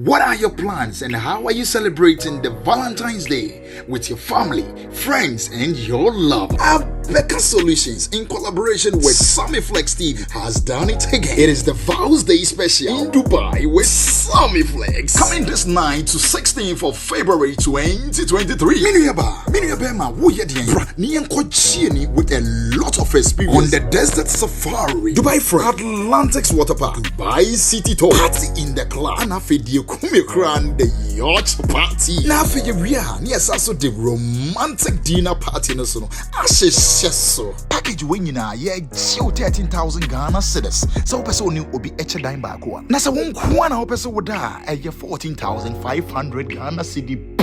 What are your plans and how are you celebrating the Valentine's Day with your family, friends, and your lover? Becca Solutions, in collaboration with Sammy Flex TV, has done it again. It is the Vows Day special in Dubai with Sammy Flex. Coming this 9 to 16th of February 2023. Miniaba, with a lot of experience on the desert safari, Dubai Free, Atlantic's Water Park, Dubai City Tour, party in the club, and the yacht party. Now for you, yes, also the romantic dinner party. So package winning yeah, 13,000 Ghana cedis. So person new will be each dime back one. Nasa one kwana person would die at 14,500 Ghana cedi.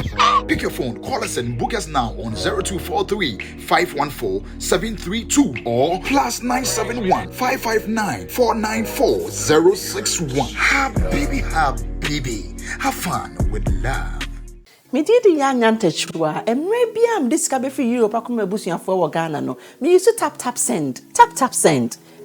Pick your phone, call us and book us now on 0243 514 732 or +971 559 494 061. Habibi, have fun with love. Me did young antechua and maybe I'm discovered for Europe. I come a for Ghana. No, me used to tap send.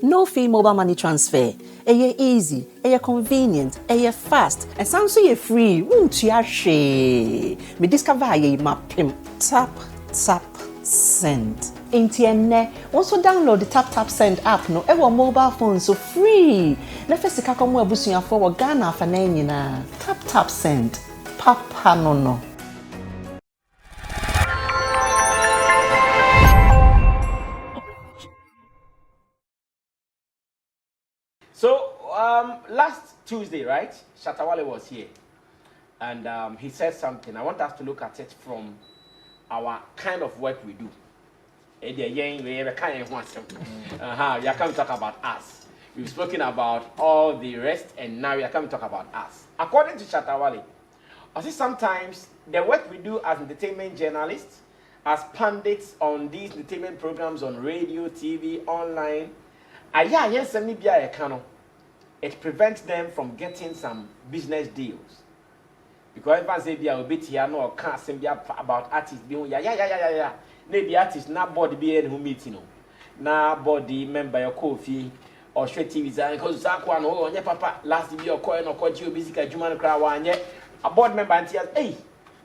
No fee mobile money transfer. Easy, convenient, fast, and sounds so free. Won't you share? Me discover ye map tap send. Intienne also download the tap send app no ever mobile phone so free. Na first ka come abusuya for Ghana for na tap send. Papa no. So last Tuesday, right? Shatta Wale was here, and he said something. I want us to look at it from our kind of work we do. You can talk about us. We've spoken about all the rest, and now we are coming to talk about us. According to Shatta Wale, I see sometimes the work we do as entertainment journalists, as pundits on these entertainment programs on radio, TV, online, it prevents them from getting some business deals. Because if I say be a bit here, no, can't say about artists being maybe artists not body being who meet you know, na body member your coffee or straight TV because Zakwan or your papa last year or coin or coach you basically human crowd a board member and says, hey,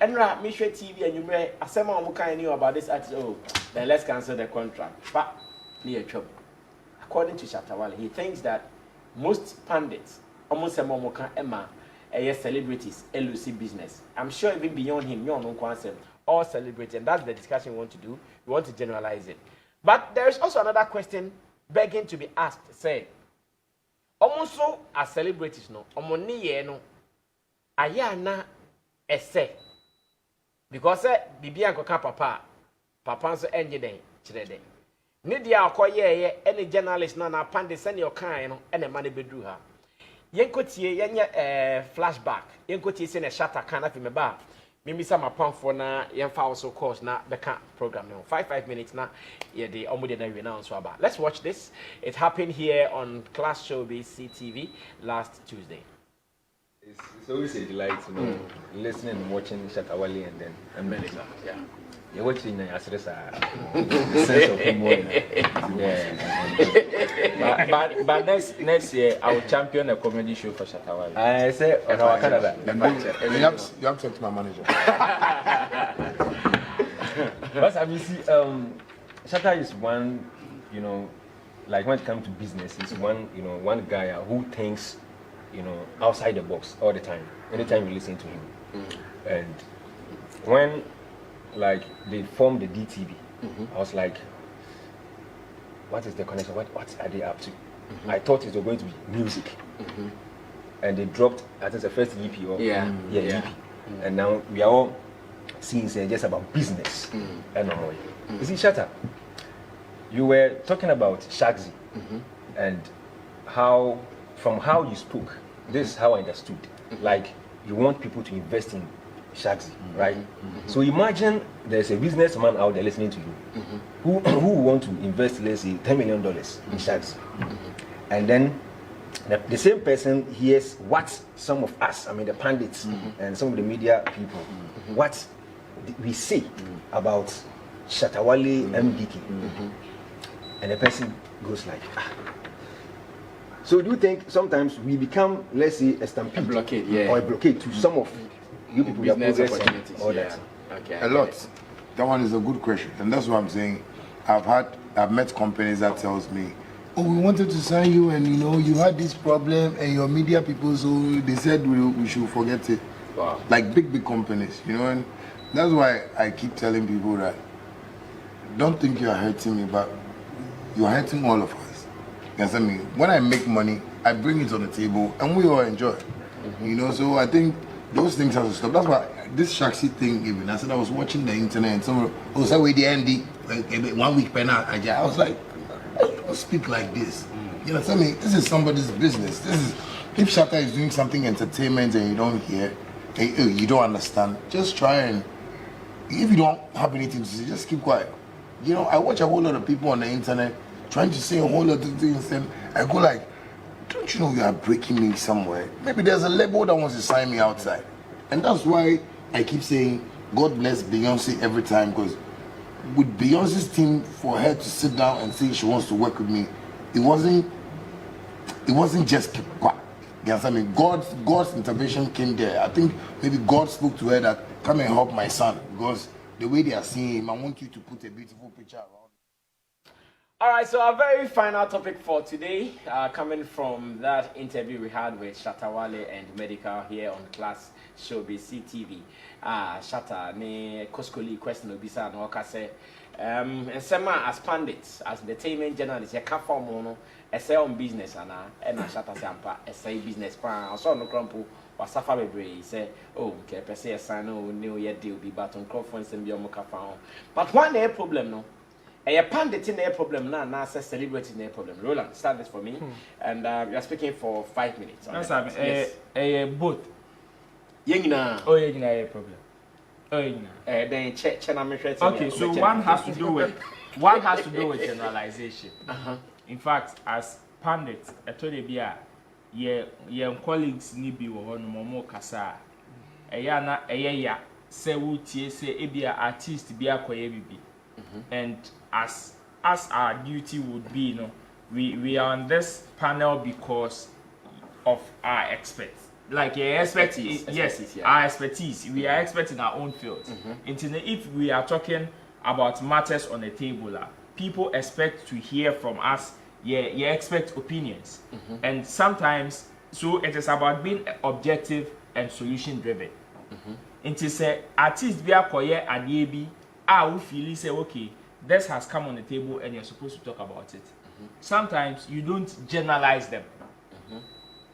Enra, me straight TV and you may someone who kind knew about this artist. Oh, then let's cancel the contract. But near trouble. According to Shatta Wale, he thinks that most pundits, almost a momoka Emma, celebrities, LUC business. I'm sure even beyond him, you know, concept, all celebrities, and that's the discussion we want to do. We want to generalize it. But there is also another question begging to be asked. Say, almost so as celebrities, no, omoni no, ayana ese, because bibi anko papa so enjide chirede. Nidia akoye any journalist na pande send your kind no and money bedru ha yenkotie yenye flashback yenkotie se na Shatta kan afi meba mimi sama pamfo na yenfa also course na beka program no 5 minutes na ye de omude na we now so about. Let's watch this. It happened here on Class Showbiz CTV last Tuesday. It's always a delight, you know, listening and watching Shatta Wale and then Yeah. You're watching the sense of humor. Yeah. But next year, I will champion a comedy show for Shatta Wale. I say, oh, no, Canada. You have to talk to my manager. But I mean, see, Shatta is one, you know, like when it comes to business, it's one guy who thinks, you know, outside the box all the time. Anytime you listen to him, and when like they formed the DTV, I was like, what is the connection? What are they up to? I thought it was going to be music, and they dropped. I think the first EP or EP, and now we are all seeing just about business and all. You see, Shatta, you were talking about Shagzy and how you spoke. This is how I understood. Like you want people to invest in Shagzy, right? So imagine there's a businessman out there listening to you who want to invest, let's say, $10 million in Shagzy, and then the same person hears what some of us, I mean the pundits and some of the media people, what we say about Shatta Wale MDK, and the person goes like, So do you think sometimes we become, let's say, a stampede, a blockade, yeah, or a blockade to some of you people that business progress opportunities, all yeah. that? Okay, A lot. That one is a good question, and that's what I'm saying. I've met companies that tells me, oh, we wanted to sign you, and you know you had this problem, and your media people, so they said we should forget it. Wow. Like big companies, you know, and that's why I keep telling people that don't think you are hurting me, but you are hurting all of us. You understand me? When I make money, I bring it on the table, and we all enjoy. You know, so I think those things have to stop. That's why this Shaxi thing, even I said I was watching the internet, and someone was like, "Wait, the Andy, 1 week penal." I was like, I don't speak like this. You understand me? This is somebody's business. This is if Shatta is doing something entertainment and you don't hear, and you don't understand, just try and if you don't have anything to say, just keep quiet. You know, I watch a whole lot of people on the internet trying to say a whole lot of things, and I go like, don't you know you are breaking me somewhere? Maybe there's a label that wants to sign me outside. And that's why I keep saying, God bless Beyonce every time, because with Beyonce's team, for her to sit down and say she wants to work with me, it wasn't just quiet. You understand me? God's intervention came there. I think maybe God spoke to her that, come and help my son, because the way they are seeing him, I want you to put a beautiful picture around. All right, so our very final topic for today, coming from that interview we had with Shatta Wale and Medical here on Class Showbiz CTV. Shatta, ne Koskoli question obisa no kase. And Sema as pundits, as entertainment journalists, you can't form one. Essay on business, and Shatta Sampa, essay business. I saw no crumple. Was suffer be say, oh, okay, per se sign no new year deal be but on conference and be on found. But one problem no. A pundit in a problem now, now says celebrity in a problem. Roland, start this for me, and we are speaking for 5 minutes. No, sir. A boat. Yengina. Oh, yeah, a problem. Oh, yeah. Then check. Okay, so one has to do with generalization. In fact, as pundits, I told you, your colleagues need be one more kasa. A say wutie say ebia artist be akoye bibi. And as our duty would be, you know, we are on this panel because of our experts. Like expertise, yes, our expertise. We are experts in our own fields. If we are talking about matters on the table, people expect to hear from us. Yeah, expect opinions, and sometimes so it is about being objective and solution driven. It is a artist be akoye adebi. We feel say okay, this has come on the table and you're supposed to talk about it. Sometimes you don't generalize them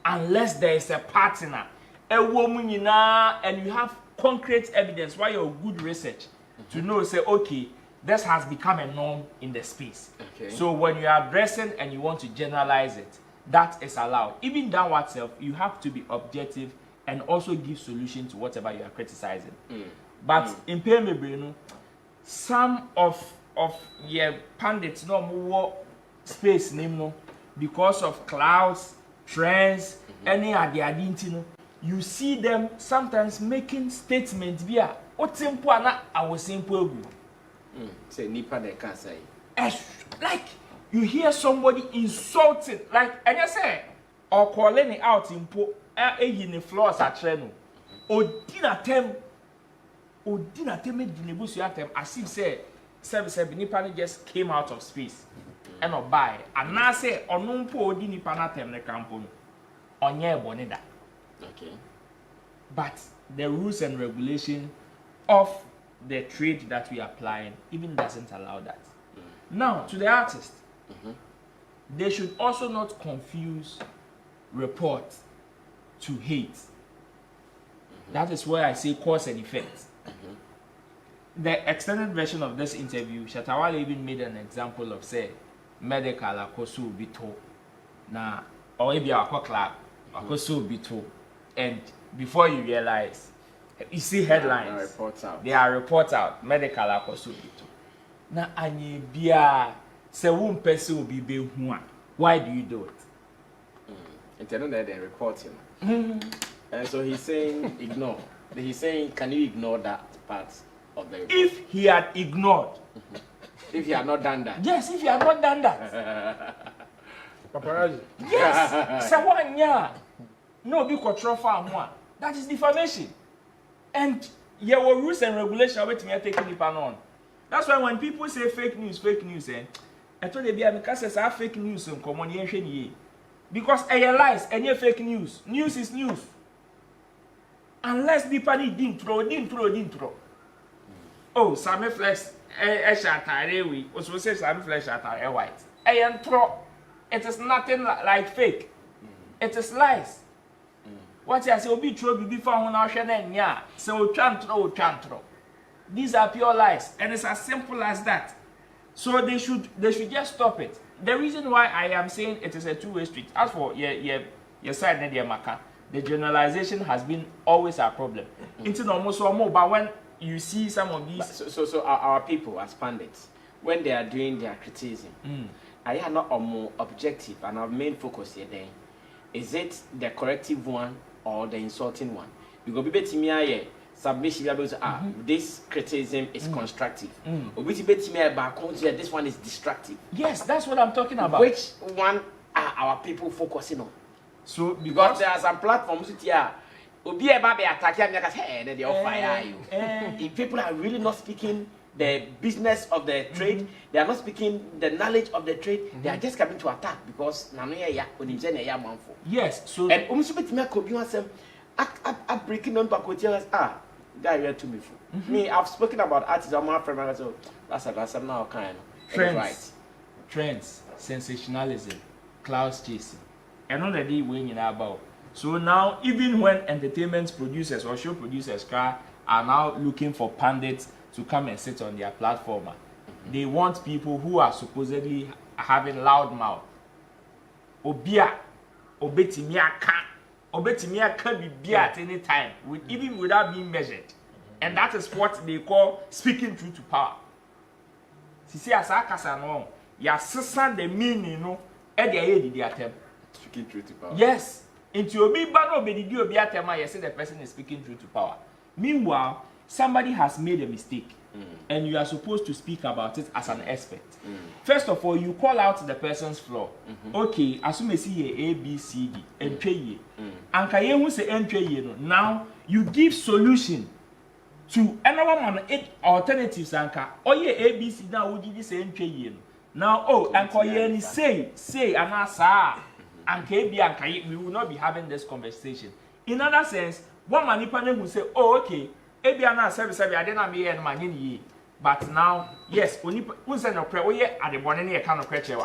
unless there is a partner, a woman, and you have concrete evidence why you're good research to know say okay, this has become a norm in the space. So when you are addressing and you want to generalize it, that is allowed. Even downward self, you have to be objective and also give solution to whatever you are criticizing. But in PMB, some of pundits no more space name because of clouds, trends, any idea, you see them sometimes making statements via what simple I was simple. Say nipa they can't say. Like you hear somebody insulting, like and you say or calling it out in the floors at treno. Or dinner tem as if say nipa just came out of space and or buy and now say or no po di nipa na tem ne campo onye bonida. Okay. But the rules and regulation of the trade that we are applying even doesn't allow that. Now to the artist, they should also not confuse report to hate. That is where I say cause and effect. The extended version of this interview, Shatta Wale even made an example of say medical akoso bito na or maybe our club akoso bito, and before you realize, you see headlines. They are reports out medical akoso bito. Na anye bia se won pese obi be hu a, why do you do it? Internet they report him. And so he's saying ignore. He's saying can you ignore that part of the report? If he had ignored, if he had not done that. Yes, if he had not done that. Paparazzi. Yes. So one year, no be control farm one. That is defamation. And there were rules and regulations waiting me taking it on. That's why when people say fake news, I told you because it's fake news in common because I lies and fake news. News is news. Unless the party didn't throw. Oh, Sammy flex Shatta Wale. Also say Sammy flex Shatta White. It is nothing like fake. It is lies. What I say will be true before one hour so chantro. These are pure lies, and it's as simple as that. So they should just stop it. The reason why I am saying it is a two-way street. As for your side, the generalization has been always a problem. It's almost more, but when you see some of these, so our people as pundits, when they are doing their criticism, I am not more objective, and our main focus here then is it the corrective one or the insulting one? Because people submission this criticism is constructive. This one is destructive. Yes, that's what I'm talking about. Which one are our people focusing on? So because there are some platforms here, if people are really not speaking the business of the trade, they are not speaking the knowledge of the trade, they are just coming to attack because yes, so and breaking on guy read to me for me. I've spoken about artists on my friend, so that's now kind of trends, sensationalism, cloud chasing, and all the day when about. So now, even when entertainment producers or show producers are now looking for pundits to come and sit on their platform, they want people who are supposedly having loud mouth. Obia, obetimia can be at any time, even without being measured. And that is what they call speaking truth to power. See, as I can know, ya sister the meaning, no, the attempt. Speaking truth to power. Yes. Into obi bano be the obi atema, you say the person is speaking truth to power. Meanwhile, somebody has made a mistake, and you are supposed to speak about it as an expert. First of all, you call out the person's flaw. Okay, assume see A, B, C, D, and pay and who say no. Now you give solution to another one 8 alternatives anka. Oh yeah, A, B, C now would you say no. Now and say and asa and we will not be having this conversation. In other sense, one man who say, oh okay, Ebiana service I didn't be and my but now, yes, when you say no prayer, we at the bonnet a kind of creature,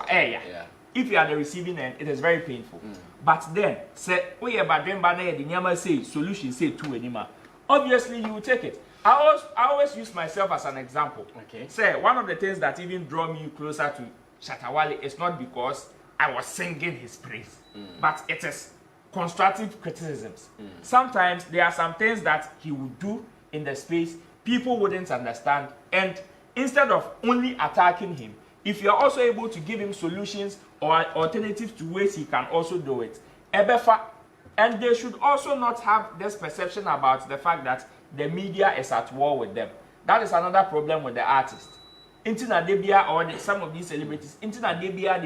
if you are the receiving end, it is very painful. But then, say, we about them by the Yama say, solution say to anima. Obviously, you will take it. I always use myself as an example. Okay. Say, one of the things that even draw me closer to Shatta Wale is not because I was singing his praise, but it is constructive criticisms. Sometimes there are some things that he would do in the space people wouldn't understand, and instead of only attacking him, if you are also able to give him solutions or alternatives to ways he can also do it, and they should also not have this perception about the fact that the media is at war with them. That is another problem with the artists. Intina Debia or some of these celebrities, Intina Debia,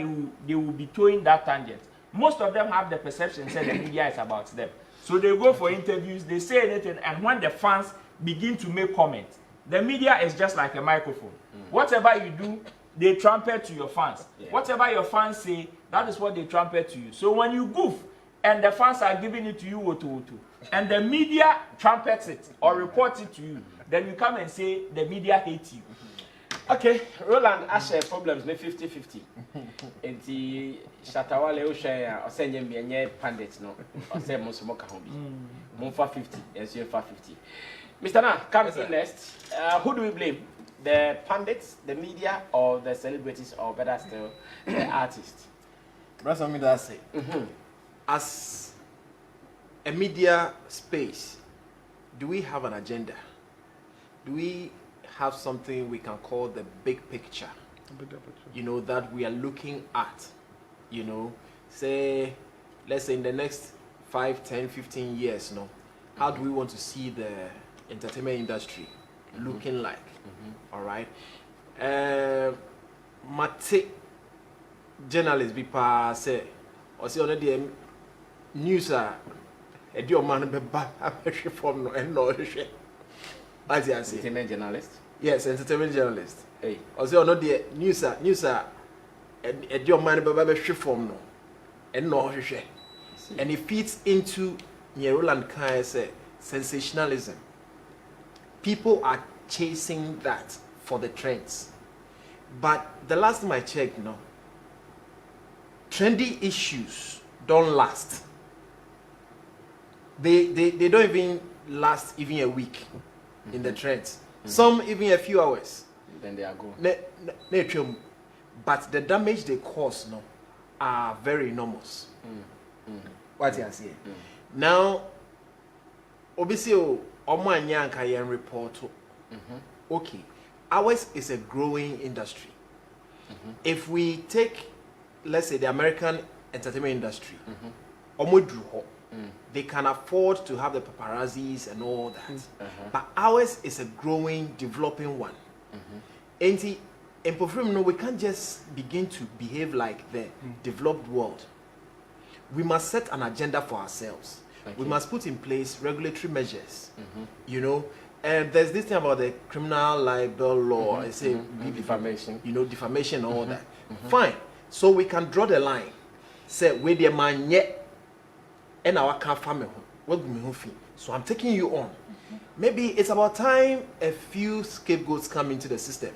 they will be towing that tangent. Most of them have the perception that the media is about them. So they go for interviews, they say anything, and when the fans begin to make comments, the media is just like a microphone. Whatever you do, they trumpet to your fans. Whatever your fans say, that is what they trumpet to you. So when you goof, and the fans are giving it to you, and the media trumpets it or reports it to you, then you come and say the media hates you. Okay, Roland, I share problems 50-50. And the Shatta Wale share or send them be pundits no or say Monsumoka Hombi. Monfa 50, and you 50. Mr. Na, comes in next. Who do we blame? The pundits, the media, or the celebrities, or better still, the artists? That's what I say. As a media space, do we have an agenda? Do we have something we can call the big picture? You know, that we are looking at, you know, say, let's say in the next 5, 10, 15 years, no? How do we want to see the entertainment industry looking like? All right. Mate, journalist be pa say or say on the news a do man be ba from no and no share. As you say, entertainment journalist. yes, entertainment journalist. Hey, Or say on the news a do man be ba from no and no share. And it fits into Roland Kai say sensationalism. People are chasing that for the trends. But the last time I checked, no, trendy issues don't last. They don't even last even a week in the trends. Some even a few hours. then they are gone. But the damage they cause, no, are very enormous. What you say? Now, obviously, Oman can report. Okay, ours is a growing industry. If we take, let's say, the American entertainment industry, they can afford to have the paparazzis and all that. But ours is a growing, developing one. And in Pofrim, no, we can't just begin to behave like the developed world. We must set an agenda for ourselves. We must put in place regulatory measures. You know, and there's this thing about the criminal libel law. I say defamation. You know, defamation and all that. Fine. So we can draw the line. Say where the man yet, and our car family. So I'm taking you on. Maybe it's about time a few scapegoats come into the system.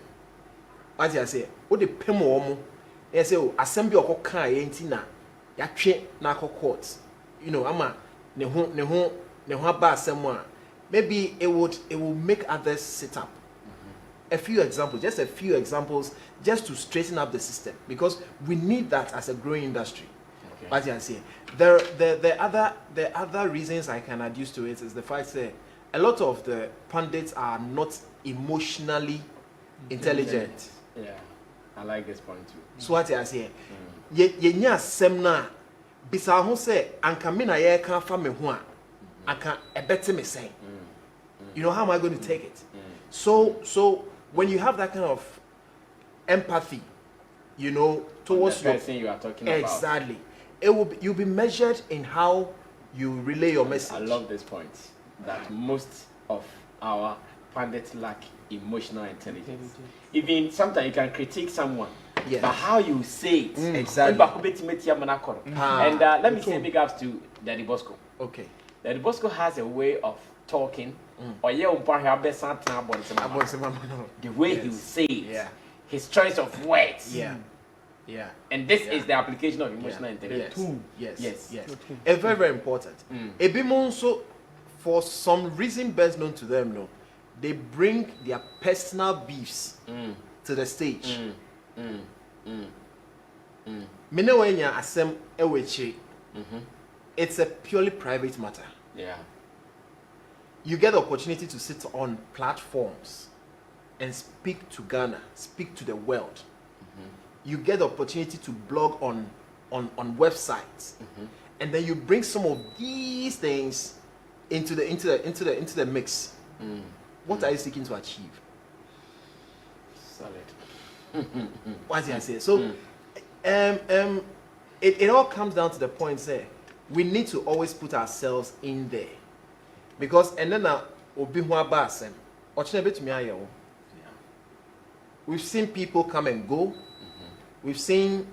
As I say, what the pemo, I say, assembly or car ain't na. Ya train na courts. You know, ama ne ho ba someone. Maybe it will make others sit up. A few examples, just a few examples, just to straighten up the system, because we need that as a growing industry. As I say, the other reasons I can adduce to it is the fact that a lot of the pundits are not emotionally intelligent. Yeah, I like this point too. So what I say, ye semna bisa ho say anka me na ye kan fa me ho a anka ebete me say. You know, how am I going to take it? So when you have that kind of empathy, you know, towards the person you are talking about. Exactly. You'll be measured in how you relay your message. I love this point, that most of our pundits lack emotional intelligence. Even sometimes you can critique someone, yes, but how you say it. Exactly. And let me say big ups to Daddy Bosco. Okay. Daddy Bosco has a way of talking, or the way he will say it, his choice of words. Yeah. And this is the application of emotional intelligence. Yes. It's very, very important. Also, for some reason best known to them, no, they bring their personal beefs to the stage. It's a purely private matter. Yeah. You get the opportunity to sit on platforms and speak to Ghana, speak to the world. You get the opportunity to blog on websites, and then you bring some of these things into the mix. What are you seeking to achieve? Solid. What did I say? So, it all comes down to the point, say, we need to always put ourselves in there, because and then we've seen people come and go. We've seen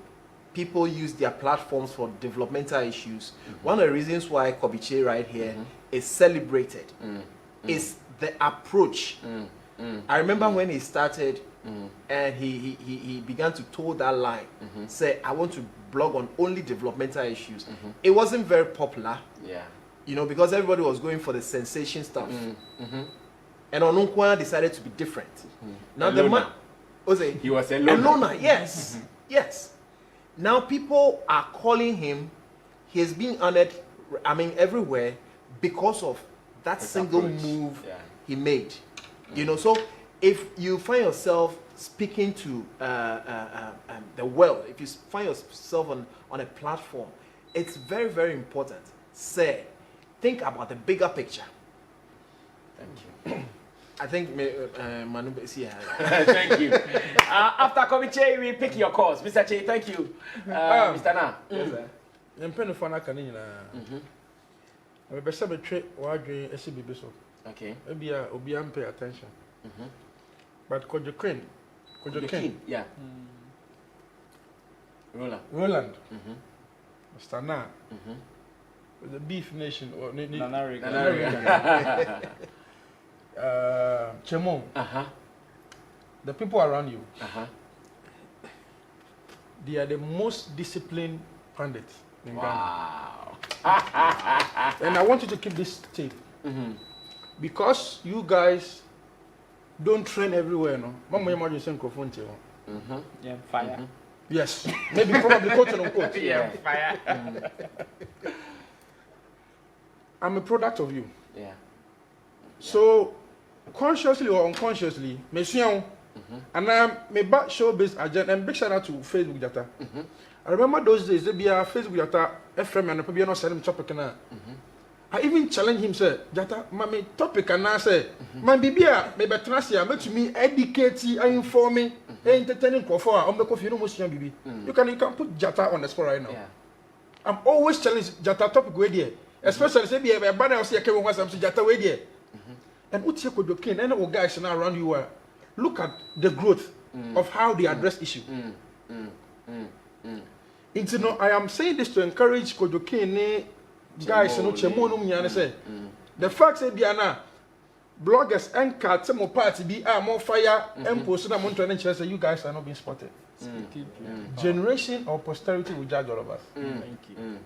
people use their platforms for developmental issues. One of the reasons why Kobiche right here is celebrated is the approach. I remember when he started and he began to toe that line, say, I want to blog on only developmental issues. It wasn't very popular, you know, because everybody was going for the sensation stuff. And Onunkwa decided to be different. Now the man, he was a loner. Yes. Yes. Now people are calling him, he's being honored, I mean, everywhere because of that single move he made. You know, so if you find yourself speaking to the world, if you find yourself on a platform, it's very, very important. Say, think about the bigger picture. Thank you. I think Manu here. Thank you. After Committee, we pick your calls. Mr. Che, thank you. Mr. Na. Yes, sir. I'm penny for na kanina. I'm be sabe tre wa dwen ese bibi so. Okay. Maybe obi am pay attention. But Kojo Queen, yeah. Roland. Mr. Na. The Beef Nation or Chemon. The people around you. They are the most disciplined pundits in Ghana. And I want you to keep this tape. Because you guys don't train everywhere, no? Mama, you saying microphone. Yeah, fire. Yes. Maybe probably quote on quote. Yeah, fire. I'm a product of you. Yeah. So, consciously or unconsciously, and I'm back showbiz agent and big shout out to Facebook data. I remember those days, there be a Facebook data, FM and probably not selling topic and I even challenge him, say, Jata, my topic and I say, my bibia, maybe Tracia, make me educate and inform me, entertaining for I'm the coffee, baby. You can put Jata on the spot right now. Yeah. I'm always challenging Jata topic with you. Especially say be a banner see came once I'm Jata way there. And what you could do king and all guys now around you are look at the growth of how they address issue. It's no, I am saying this to encourage Kojo King guys no chemonum nyane say the fact say be na bloggers and cats some party be are more fire and post na mon training say you guys are not being spotted. Generation or posterity will judge all of us. Thank you.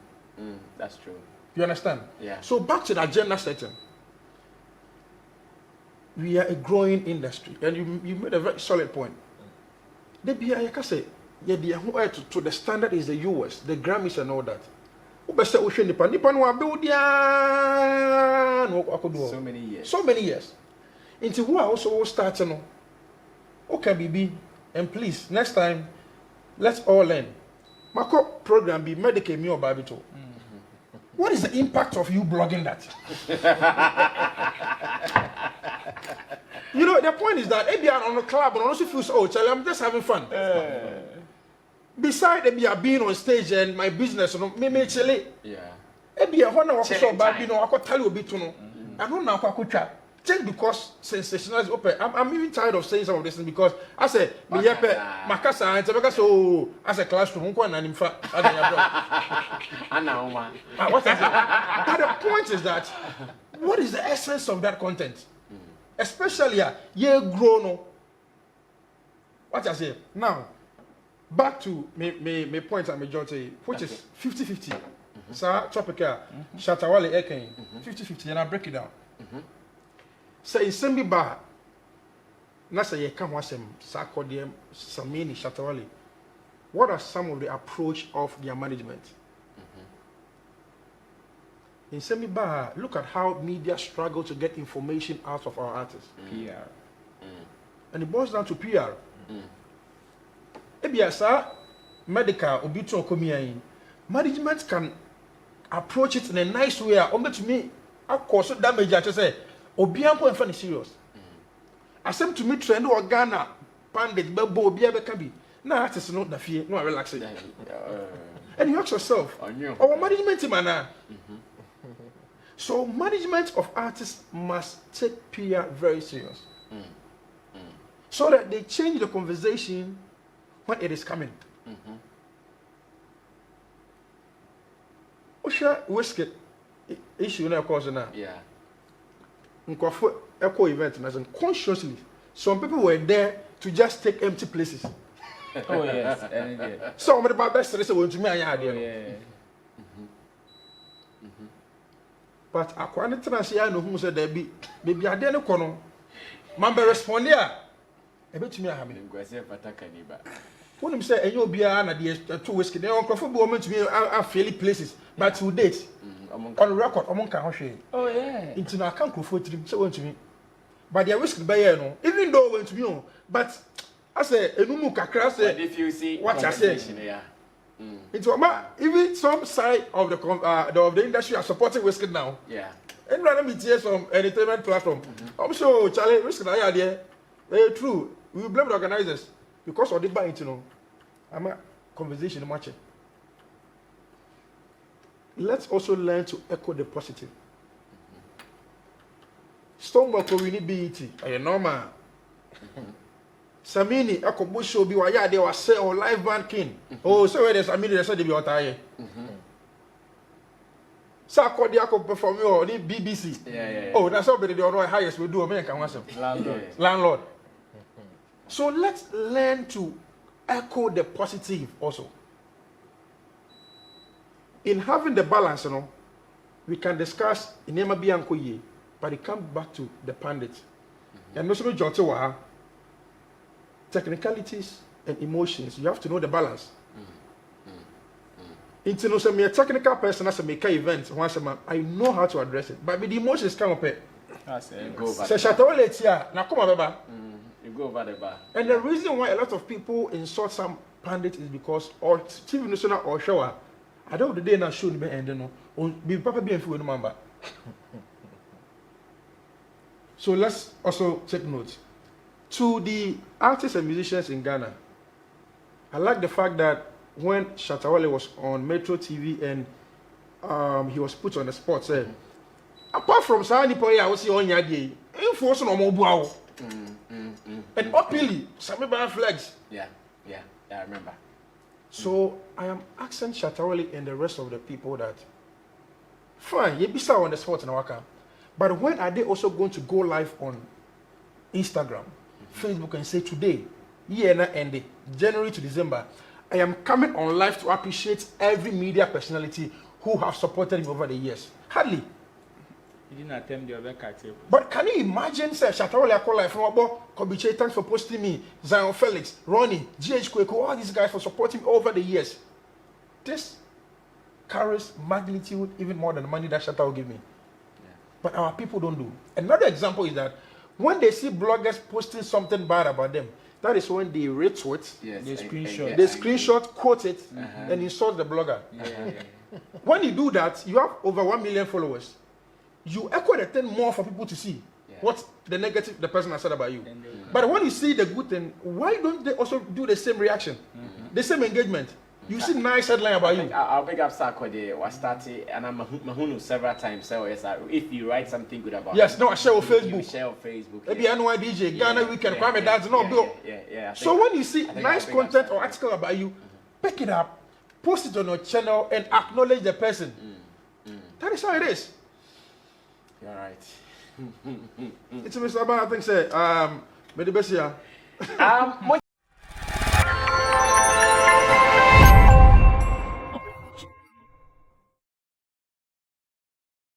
That's true. You understand? Yeah. So back to the agenda setting. We are a growing industry, and you made a very solid point. The BI can say, yeah, to the standard is the US, the Grammys and all that. So many years. So many years. Into who also start to know. Okay, BB, and please next time, let's all learn. My program be medical me or Babito. What is the impact of you blogging that? You know, the point is that if you are on a club and also feels, oh, Charlie, I'm just having fun. Besides, if you are being on stage and my business, me Charlie. Yeah. If you are one of so bad, you know, I could tell you a bit to know. I don't know how I could just because sensationalism open. I'm even tired of saying some of this things because I say, Makasa, and so as a classroom, but the point is that what is the essence of that content? Especially ye grown. What I say now, back to my point and majority, which is 50-50. Sir, topic Shatta Wale 50-50, and I break it down. Say Sammy ba na say ye come wasem sakodiem Sammy Shatta Wale. What are some of the approach of their management? In Sammy ba, look at how media struggle to get information out of our artists. PR. And it boils down to PR. Ebia sa medical obito komiyan. Management can approach it in a nice way. To me, of course, damage I just say Obianko and funny serious. I seem to me trend or Ghana, Pundit, Bebo, Biabekabi. Now, artists not the fear, no relaxing. And you ask yourself, our management man. So, management of artists must take PR very serious. So that they change the conversation when it is coming. Osha whiskey issue now cause now. Yeah. Echo event and consciously some people were there to just take empty places. Oh yes. Some of the best say want to me idea. But akwane transia no hu say there be maybe ade ne kono man be respond here e betumi aha me ngwase pataka ni ba when say enye obia na the two whiskey they on crofo be o to me a fairly places but to date on record omon kan ho hwe. Oh yeah. Into na kan crofo trim say want to me but their whiskey be here no even though want to me but I say enumu kakra say if you see what I say yeah. It's even some side of the industry are supporting whiskey now. Yeah. And random some entertainment platform. I'm sure Charlie, risk na idea. Very true. We will blame the organizers because of the bite, you know. I'm a conversation match. Let's also learn to echo the positive. Stonewall we need BET. Are normal? Sammy, echo bush show be why they was say or live band king. Oh, so where there's Sammy, they said they be out here. So I called the perform on the BBC. Yeah. Oh, that's how the highest we do American landlord. So let's learn to echo the positive also. In having the balance, you know, we can discuss in Bianco, but it comes back to the pundits. And also Jotawa, technicalities and emotions. You have to know the balance. Into no some technical person as a make event once a month, I know how to address it. But with the emotions come up here. Say Shatta Wale here. Now come on, Baba. You go over the bar. And the reason why a lot of people insult some pundits is because or TV national or shower. I don't the day now show me and no be papa be no member. So let's also take note. To the artists and musicians in Ghana, I like the fact that when Shatta Wale was on Metro TV and he was put on the spot, said, apart from Sani Poya, I was see on Yadi, enforce no more. And openly, Sammy Bar flags. Yeah, I remember. So I am asking Shatta Wale and the rest of the people that, fine, you be on the spot in Waka, but when are they also going to go live on Instagram, Facebook, and say today, year ending, January to December, I am coming on live to appreciate every media personality who have supported him over the years. Hardly. He didn't attempt the other category. But can you imagine, sir, Shatta Wale call live from Abo, Kobiche, thanks for posting me, Zion Felix, Ronnie, GH Kweko, all these guys for supporting me over the years. This carries magnitude even more than the money that Shatta will give me. Yeah. But our people don't do. Another example is that when they see bloggers posting something bad about them, that is when they retweet, they screenshot. They screenshot, quote it, and insult the blogger. When you do that, you have over 1 million followers. You echo the thing more for people to see what the negative the person has said about you. But when you see the good thing, why don't they also do the same reaction, the same engagement? You see nice headline about you. I'll pick up Sarko was started and I'm Mahunu several times. So yes, if you write something good about no, I share on Facebook. Share on Facebook. Maybe NY DJ, Ghana Weekend, Kwame Dance, no bill. So when you see nice content or article about you, pick it up, post it on your channel, and acknowledge the person. That is how it is. You're right. It's Mr. Abba, I think, say, maybe best here.